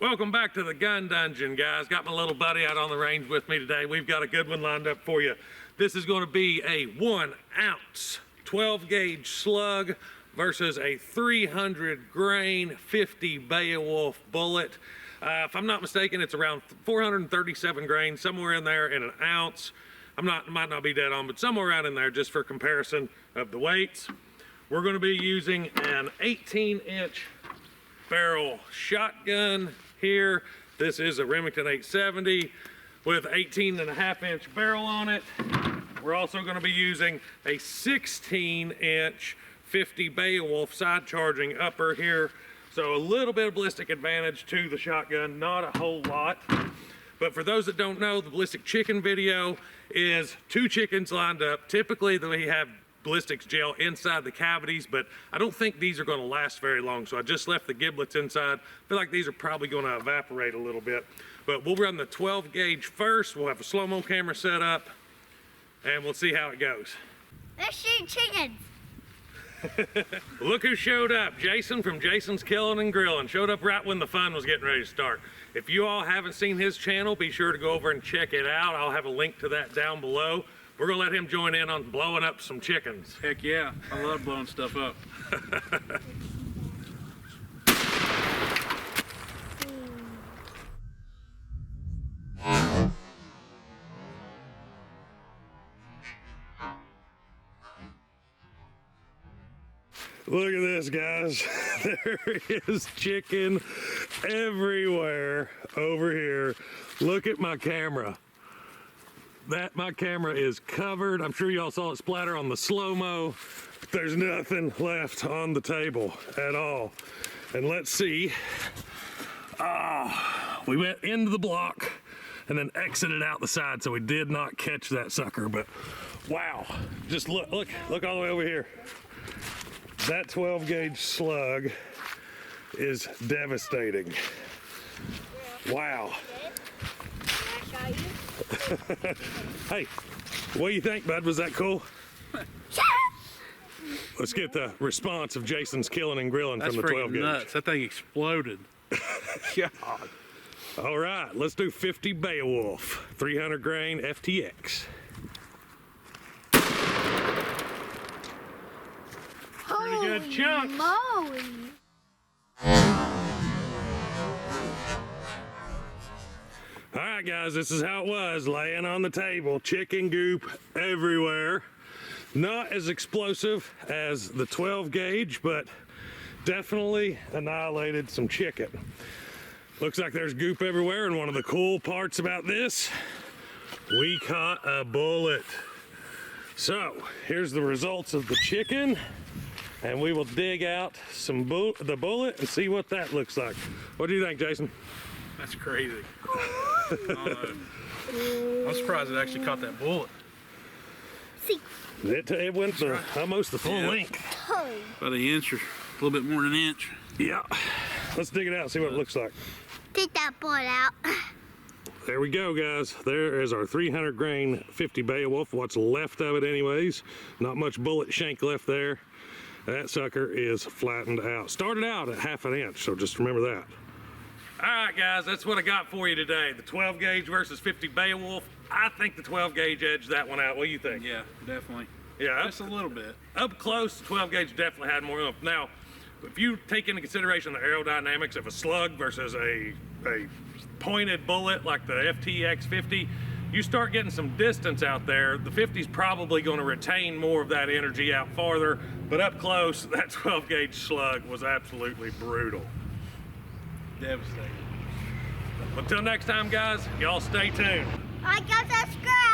Welcome back to the gun dungeon, guys. Got my little buddy out on the range with me today. We've got a good one lined up for you. This is going to be a 1 ounce 12 gauge slug versus a 300 grain 50 Beowulf bullet. If I'm not mistaken, it's around 437 grains, somewhere in there in an ounce. Might not be dead on, but somewhere around in there just for comparison of the weights. We're going to be using an 18-inch barrel shotgun here. This is a Remington 870 with 18.5-inch barrel on it. We're also going to be using a 16-inch 50 Beowulf side charging upper here. So a little bit of ballistic advantage to the shotgun, not a whole lot. But for those that don't know, the ballistic chicken video is 2 chickens lined up. Typically we have ballistics gel inside the cavities, but I don't think these are going to last very long, so I just left the giblets inside. I feel like these are probably going to evaporate a little bit, but we'll run the 12 gauge first. We'll have a slow-mo camera set up and we'll see how it goes. Let's shoot chickens. Look who showed up. Jason from Jason's Killing and Grilling showed up right when the fun was getting ready to start. If you all haven't seen his channel, be sure to go over and check it out. I'll have a link to that down below. We're gonna let him join in on blowing up some chickens. Heck yeah, I love blowing stuff up. Look at this, guys. There is chicken everywhere over here. Look at my camera. My camera is covered. I'm sure y'all saw it splatter on the slow-mo. There's nothing left on the table at all. And let's see. We went into the block and then exited out the side, so we did not catch that sucker. But wow, just look all the way over here. That 12 gauge slug is devastating. Wow. Hey, what do you think, bud? Was that cool? Let's get the response of Jason's Killing and Grilling from the 12 gauge. Nuts. That thing exploded. God. All right, let's do 50 Beowulf, 300 grain FTX. Pretty good chunks. Moly. All right, guys, this is how it was laying on the table. Chicken goop everywhere. Not as explosive as the 12 gauge, but definitely annihilated some chicken. Looks like there's goop everywhere, and one of the cool parts about this, we caught a bullet. So here's the results of the chicken, and we will dig out the bullet and see what that looks like. What do you think, Jason? That's crazy. I'm surprised it actually caught that bullet. See. It went almost the full length. About an inch or a little bit more than an inch. Yeah. Let's dig it out and see what it looks like. Take that bullet out. There we go, guys. There is our 300 grain 50 Beowulf. What's left of it anyways. Not much bullet shank left there. That sucker is flattened out. Started out at ½ an inch, so just remember that. All right, guys, that's what I got for you today. The 12 gauge versus 50 Beowulf. I think the 12 gauge edged that one out. What do you think? Yeah, definitely. Yeah, just a little bit. Up close, the 12 gauge definitely had more oomph. Now, if you take into consideration the aerodynamics of a slug versus a pointed bullet like the FTX 50, you start getting some distance out there. The 50's probably going to retain more of that energy out farther, but up close, that 12 gauge slug was absolutely brutal. Devastating. Until next time, guys, y'all stay tuned. I got that scratch.